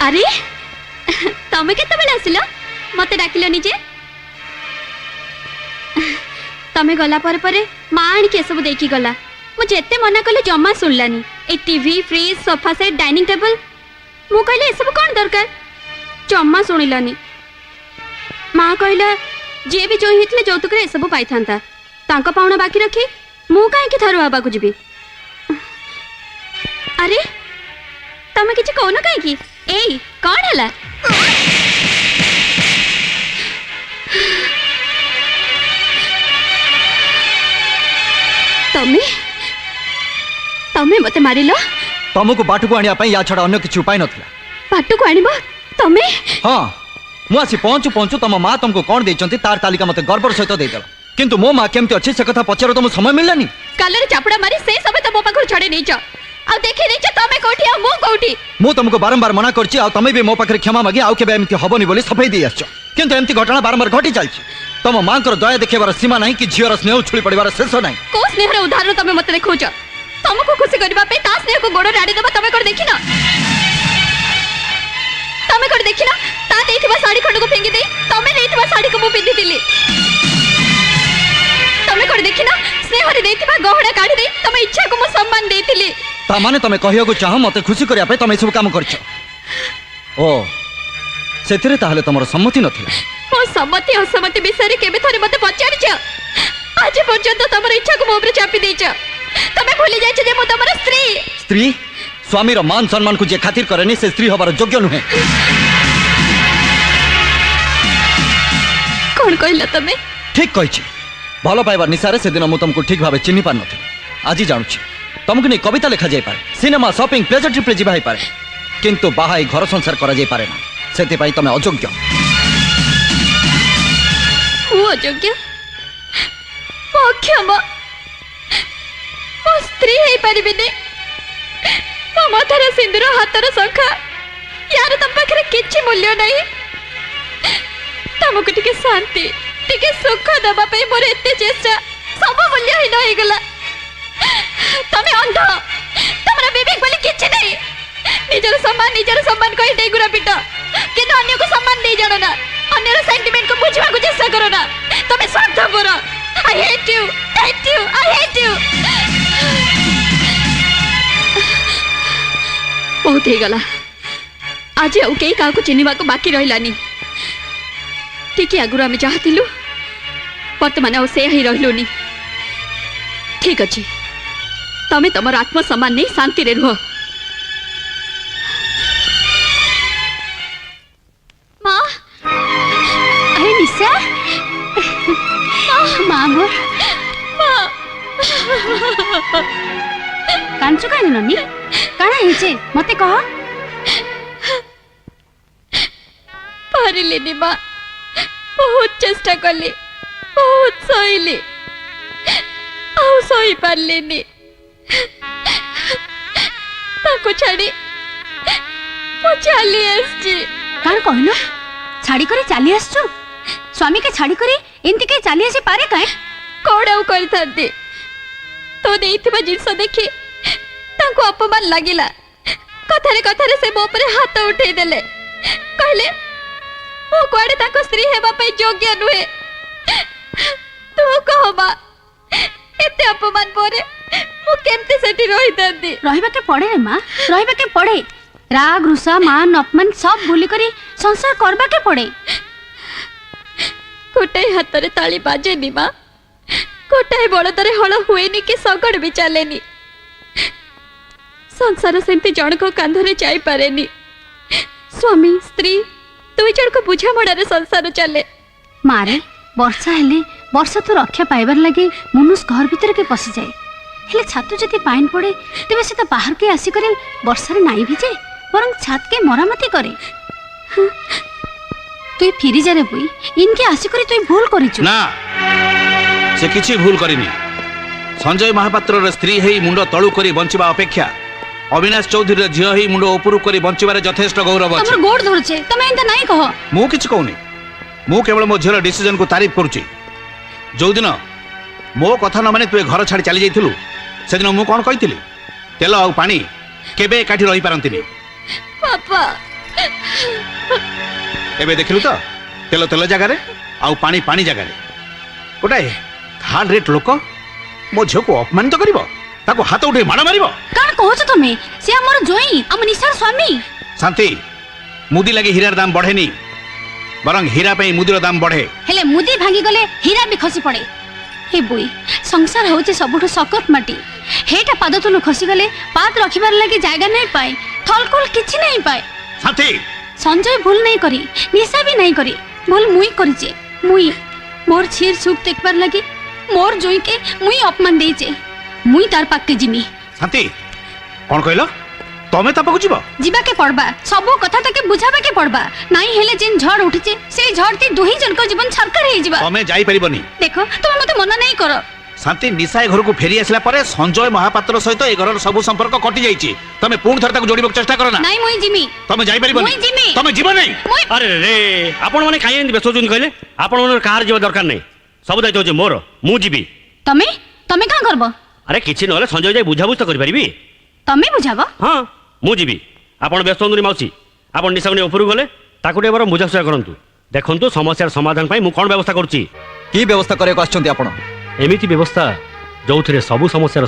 अरे तमें केतबेले आसिल मते डाकिलनी जे तमें गला पर माँ आणिकी सब देकी गला मुझे मना कले जमा शुणलानी ए TV fridge sofa set dining table मु कहले सब कौन दरकार जमा शुणिलानी माँ कहला जी भी जो होते যৌতুক रे सब पाई था पाउना बाकी रखी मु कहीं थारू आबा को जीवी अरे तमें किसी कौन कहीं ए कौन है तमें तमें मते मारिल तुमको बाट को आने या छड़ा अन्य किसी उपाय नथिला बाट को आनिबो तमें हाँ मुझे पहुँचु पहुँचु तुम माँ तुमको कौन देचंती तार तालिका मते गर्वर सहित देदेल किंतु मो माँ केमती अच्छी से कथा पचार तुम समय मिललानी कालरे चापड़ा मारी से सब तो मो पाखर छड़े नहीं छ आ देखि नहीं छ तमे कोठी आ मो कोठी मु तुमको बारंबार मना करछि आ तमे भी मो पाखरे क्षमा मागी आउ केबे एमती हबनी बोली सफाई दे आछो किंतु एमती घटना बारंबार घटी चलछि तुम माँ को दया देखेबार सीमा नहीं कि झीर स्नेह छुड़ी पड़िबार शेष नहीं को स्नेहर उदाहरण तमे मते देखौछ तुमको खुशी करबा पे ता स्नेह को गोड़ राडी देबा तमे कर देखिना तमे कर देखिना ता देथिबा साड़ी खंड को फेंगी दे तमे नेथिबा साड़ी को मु पिंदी दिली तमे कर देखिना स्नेह रे देथिबा गहना काढी दे तमे इच्छा को मु सम्मान देतिली ता माने तमे कहियो को चाह मते खुशी करिया पे तमे सब काम करछ ओ सेतिरे ताहले तमरो सम्मति नथिला मो सम्मति असम्मति विषय रे केबे थरे मते पचारिछ आज पर्यंत तमरो इच्छा को मोबरे चापी देछ तमे भूली जाइछ जे मो तमरो स्त्री स्त्री स्वामी रो मान सम्मान को जे खातिर करेनी से स्त्री हबार योग्य नुहे कौन कहला तमे ठीक कहिछि भलो पाइबार निसारे से दिन मु तुमको ठीक भाबे चिन्हि पार नथि आज जानुछि तुमको नहीं कविता लिखा जाय पारे सिनेमा शॉपिंग प्लेजर ट्रिप जीवा ही पारे किंतु बाहाई घर संसार करा जाय पारे ना सेति पई तमे अयोग्य मु अयोग्य अक्षम मो स्त्री है परिबिनी मो माथार सिंदूर हाथर शंखा यार तम पाखरे किछि मूल्य नहीं तमको टिके शांति टिके सुख दबा पे मोर एते चेष्टा सब मूल्य ही नहीं गला तमे अंध तमरा विवेक बोली किछि नहीं निजर सम्मान कहि डेगुरा पिट किंतु अन्य को सम्मान दे जानो ना अन्यर सेंटिमेंट को बुझवा को चेष्टा करो ना तमे स्वार्थपर I hate you I hate you बहुत ही गला आज आउ कई का को चिन्हिबा को बाकी रहिलानी ठीक आगुर आम चाहूँ बर्तमान आउ से ही रही ठीक अच्छे तमें तुम आत्मसम्मान नहीं शांति रे रुह माँ अरे निशा माँ मोर कांचु कानी ननी काना हिचे मते कह पारिलेनी माँ बहुत चेष्टा कली बहुत सहीली आउ सही पारलेनी ताको छाड़ी मु चली आसची कान कहलो छाड़ी करे चली आसछु स्वामी के छाड़ी करे एंती के चली आसी पारे काए कोड आउ करथांती तो देइथिबा जिंस देखि ताको अपमान लागिला कथारे से मो पर हाथ उठे देले कहले मो कोडे ताको स्त्री हेबा पई योग्य नुहे तू कहबा एते अपमान परे मु केमते सेठी रहि दंदी रहिबा के पड़े रे मां रहिबा के पड़े राग रुषा मान अपमान सब भूली करी संसार करबा के पड़े गोटाए हाथ ताली बाजेनी माँ गोटाए बड़दरे हल हुएनी कि सगड़ भी चलेनी संसार सेमती जनक कांधरे जाई पारेनी स्वामी स्त्री दुई जन को बुझामड़ारे संसार चले मारे वर्षा हेले वर्षा तो रक्षा पाइबार लगे मनुष्य घर भीतर के पशि जाए हेले छातु जति पाइन पड़े तेबे से तो बाहर के आसी करे वर्षा नाई भिजे बरं छात के मरामती करे तुई फिरी जा रे बुई इनके आसी करे तुई भूल करिछु ना से किछि भूल करिनी संजय महापात्र रे स्त्री हेई मुंडो तळु करी बंचिबा अपेक्षा अविनाश चौधरी रे झियो हेई मुंडो उपरु करी बंचिबारे यथेष्ट गौरव अछि हमर गोड़ धरछे तमे एंता नाही कह मु किछि कहूनी मु केवल मो झियर डिसीजन को तारीफ करूची जो दिन मो कथा न माने तू घर छाड़ी चली जाइथिलु से दिन मु कोन कहिथिली तेल आ पानी केबे काठी रही पारंतिनी पापा ଏବେ ଦେଖିଲୁ ତ ତେଲ ତେଲ ଜାଗାରେ ଆଉ ପାଣି ପାଣି ଜାଗାରେ ଗୋଟାଏ ଥାର୍ଡ ରେଟ୍ ଲୋକ ମୋ ଝିଅକୁ ଅପମାନିତ କରିବ, ତାକୁ ହାତ ଉଠେଇ ମାଡ଼ ମାରିବ। କାଣ କହୁଛ ତମେ? ସେ ଆମର ଜୋଇଁ, ଆମ ନିଶାର ସ୍ୱାମୀ। ଶାନ୍ତି, ମୁଦି ଲାଗି ହୀରାର ଦାମ ବଢେନି, ବରଂ ହୀରା ପାଇଁ ମୁଦିର ଦାମ ବଢେ। ହେଲେ ମୁଦି ଭାଙ୍ଗି ଗଲେ ହୀରା ବି ଖସି ପଡେ। हे बुई संसार होचे सबुठु सकट माटी, हेटा पाद तुलु खसी गले पाद रखिबार लागि जागा नहीं पाए, थलकोल किछि नहीं पाए। ଶାନ୍ତି, संजय भूल नहीं करी, निशा भी नहीं करी, भूल मुई करिचे। मुई मोर छीर सुख देखबार लागि मोर जोई के मुई अपमान देइचे। मुई तार पाक के जिमी। ଶାନ୍ତି କଣ କହିଲ? ତମେ ତା ପାଖକୁ ଯିବ? जिबा के पड़बा, सबो कथा तके बुझाबा के पड़बा। नाही हेले जेन झड़ उठिचे से झड़ ते दुही जन को जीवन छरकर हे जिबा। ତମେ ଯାଇ ପାରିବନି। देखो तुम मते मना नहीं करो। ଶାନ୍ତି ନିଶା ଏ ଘରକୁ ଫେରି ଆସିଲା ପରେ ସଞ୍ଜୟ ମହାପାତ୍ର ସହିତ ଏ ଘରର ସବୁ ସମ୍ପର୍କ କଟି ଯାଇଛି। ତମେ ପୁଣି ଥରେ ତାକୁ ଯୋଡ଼ିବାକୁ ଚେଷ୍ଟା କର ନା। नहीं मुई जिमी। ତମେ ଯାଇ ପାରିବନି। ମୁଇଁ ଯିମି। ତମେ ଯିବ ନାହିଁ। मुई अरे रे आपण माने काहे एंदी बेसोचुन कहले आपण माने कार जीव दरकार नहीं, सब दायित्व होचे मोर, मु जीबी। तमे तमे का करबो? अरे किछि नले संजय जाय बुझाबुझ तो करि परिबी। तमे बुझाबो? हां मु जीबी। आपण व्यस्त होंदुनी माउसी, आपण निशागणी ऊपर गले ताकु टे बार बुझासुझा करंतु, देखंतु समस्यार समाधान पई मु कोन व्यवस्था करूची। की व्यवस्था करे को आछंती आपण? एमिति व्यवस्था जोथिरे सबु समस्यार